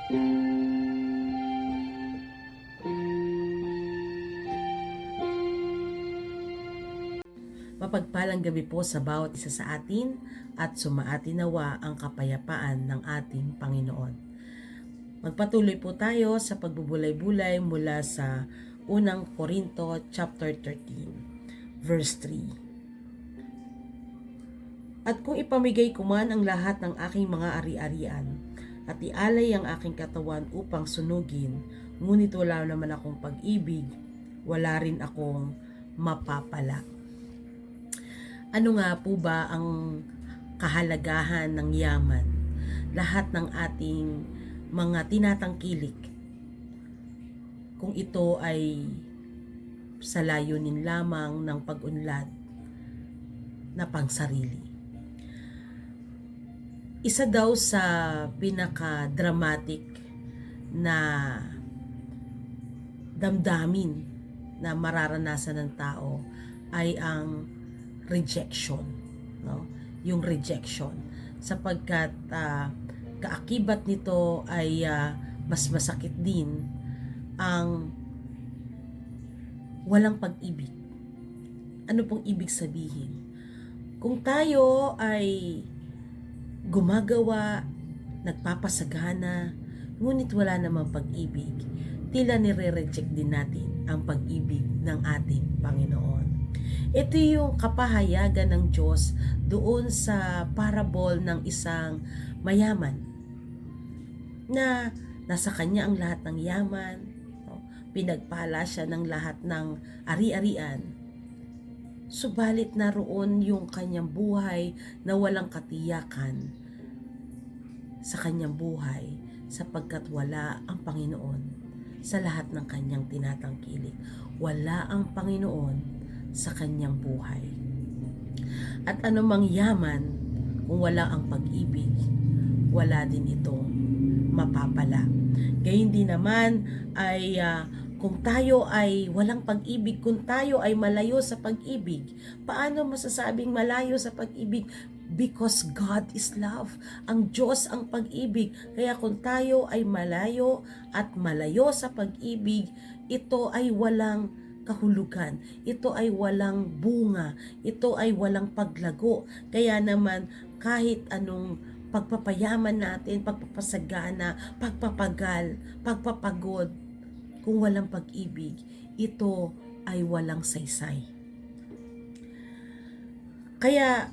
Mapagpalang gabi po sa bawat isa sa atin at sumaati nawa ang kapayapaan ng ating Panginoon. Magpatuloy po tayo sa pagbubulay-bulay mula sa unang Korinto chapter 13, verse 3. At kung ipamigay ko man ang lahat ng aking mga ari-arian at ialay ang aking katawan upang sunugin, ngunit wala naman akong pag-ibig, wala rin akong mapapala. Ano nga po ba ang kahalagahan ng yaman? Lahat ng ating mga tinatangkilik, kung ito ay sa layunin lamang ng pag-unlad na pangsarili. Isa daw sa pinaka-dramatic na damdamin na mararanasan ng tao ay ang rejection, no? Yung rejection, sapagkat kaakibat nito ay mas masakit din ang walang pag-ibig. Ano pong ibig sabihin? Kung tayo ay gumagawa, nagpapasagana, ngunit wala namang pag-ibig, tila nire-reject din natin ang pag-ibig ng ating Panginoon. Ito yung kapahayagan ng Diyos doon sa parable ng isang mayaman na nasa kanya ang lahat ng yaman, no? Pinagpala siya ng lahat ng ari-arian. Subalit naroon yung kanyang buhay na walang katiyakan sa kanyang buhay sapagkat wala ang Panginoon sa lahat ng kanyang tinatangkilik. Wala ang Panginoon sa kanyang buhay. At anumang yaman, kung wala ang pag-ibig, wala din itong mapapala. Gayun din naman ay kung tayo ay walang pag-ibig, kung tayo ay malayo sa pag-ibig, paano masasabing malayo sa pag-ibig? Because God is love. Ang Diyos ang pag-ibig. Kaya kung tayo ay malayo at malayo sa pag-ibig, ito ay walang kahulugan. Ito ay walang bunga. Ito ay walang paglago. Kaya naman kahit anong pagpapayaman natin, pagpapasagana, pagpapagal, pagpapagod, kung walang pag-ibig, ito ay walang saysay. Kaya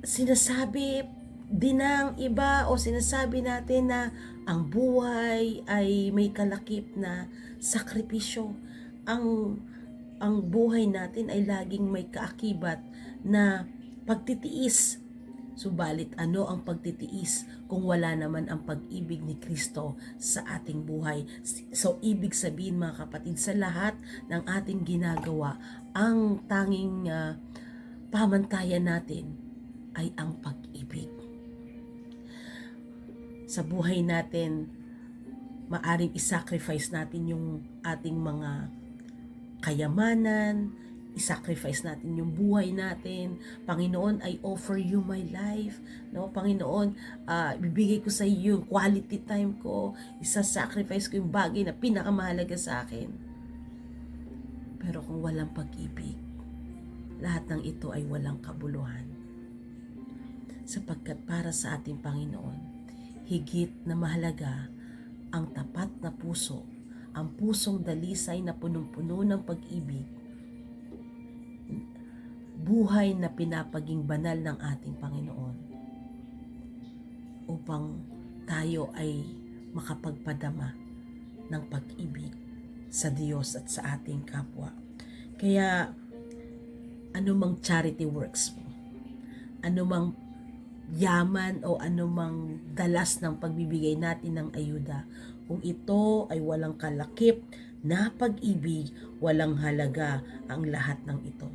sinasabi din ng iba o sinasabi natin na ang buhay ay may kalakip na sakripisyo. Ang buhay natin ay laging may kaakibat na pagtitiis. Subalit ano ang pagtitiis kung wala naman ang pag-ibig ni Kristo sa ating buhay? So ibig sabihin mga kapatid, sa lahat ng ating ginagawa, ang tanging pamantayan natin ay ang pag-ibig. Sa buhay natin, maaring isacrifice natin yung ating mga kayamanan, isacrifice natin yung buhay natin. Panginoon, I offer you my life. No, Panginoon, bibigay ko sa iyo yung quality time ko. Isa-sacrifice ko yung bagay na pinakamahalaga sa akin. Pero kung walang pag-ibig, lahat ng ito ay walang kabuluhan. Sapagkat para sa ating Panginoon, higit na mahalaga ang tapat na puso, ang pusong dalisay na punong-puno ng pag-ibig, buhay na pinapaging banal ng ating Panginoon, upang tayo ay makapagpadama ng pag-ibig sa Diyos at sa ating kapwa. Kaya anumang charity works mo, anumang yaman o anumang dalas ng pagbibigay natin ng ayuda, kung ito ay walang kalakip na pag-ibig, walang halaga ang lahat ng ito.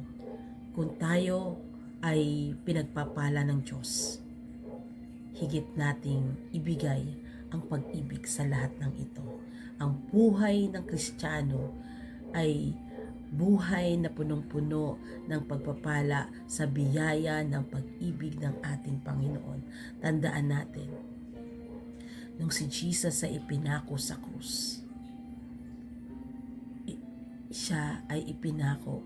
Kung tayo ay pinagpapala ng Diyos, higit nating ibigay ang pag-ibig sa lahat ng ito. Ang buhay ng Kristiyano ay buhay na punong-puno ng pagpapala sa biyaya ng pag-ibig ng ating Panginoon. Tandaan natin, nung si Jesus ay ipinako sa krus. Siya ay ipinako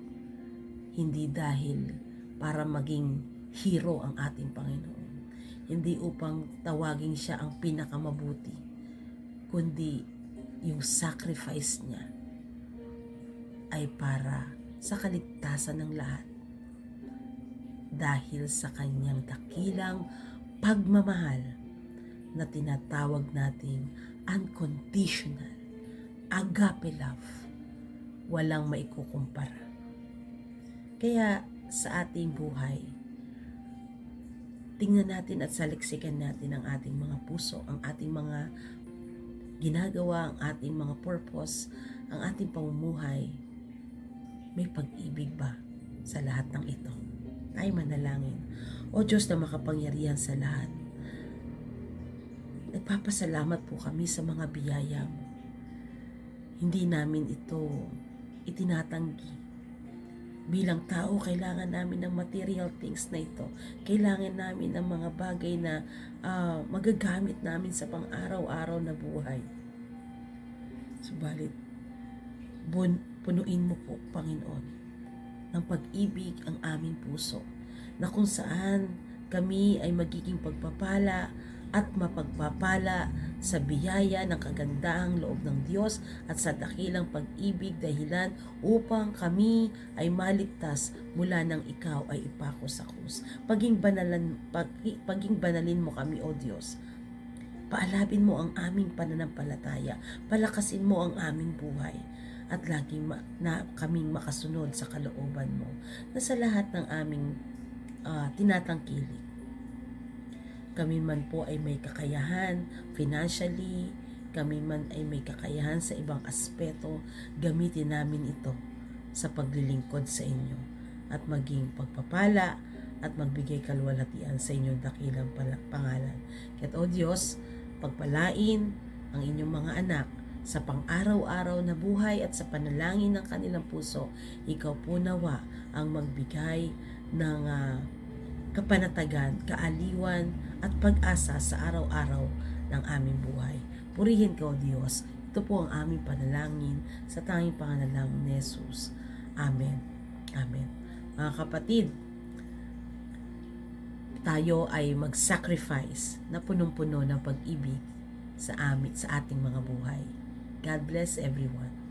hindi dahil para maging hero ang ating Panginoon, hindi upang tawagin siya ang pinakamabuti, kundi yung sacrifice niya ay para sa kaligtasan ng lahat dahil sa kanyang dakilang pagmamahal na tinatawag nating unconditional agape love. Walang maikukumpara. Kaya sa ating buhay, tingnan natin at saliksikan natin ang ating mga puso, ang ating mga ginagawa, ang ating mga purpose, ang ating pamumuhay. May pag-ibig ba sa lahat ng ito? Tayo manalangin. O Diyos na makapangyarihan sa lahat, nagpapasalamat po kami sa mga biyaya mo. Hindi namin ito itinatanggi. Bilang tao, kailangan namin ng material things na ito. Kailangan namin ng mga bagay na magagamit namin sa pang-araw-araw na buhay. Subalit, punuin mo po, Panginoon, ng pag-ibig ang aming puso, na kung saan kami ay magiging pagpapala at mapagpapala sa biyaya ng kagandahang loob ng Diyos at sa dakilang pag-ibig dahilan upang kami ay maligtas mula nang ikaw ay ipako sa krus. Paging banalin mo kami, O Diyos. Paalabin mo ang aming pananampalataya, palakasin mo ang aming buhay, at laging na kaming makasunod sa kalooban mo na sa lahat ng aming tinatangkilik. Kami man po ay may kakayahan financially, kami man ay may kakayahan sa ibang aspeto, gamitin namin ito sa paglilingkod sa inyo at maging pagpapala at magbigay kalwalhatian sa inyong dakilang pangalan. Kaya't, O Diyos, pagpalain ang inyong mga anak sa pang-araw-araw na buhay at sa panalangin ng kanilang puso. Ikaw po nawa ang magbigay ng kapanatagan, kaaliwan at pag-asa sa araw-araw ng aming buhay. Purihin ka, O Diyos. Ito po ang aming panalangin sa tanging pangalan ni Jesus. Amen. Amen. Mga kapatid, tayo ay mag-sacrifice na punong-puno ng pag-ibig sa ating mga buhay. God bless everyone.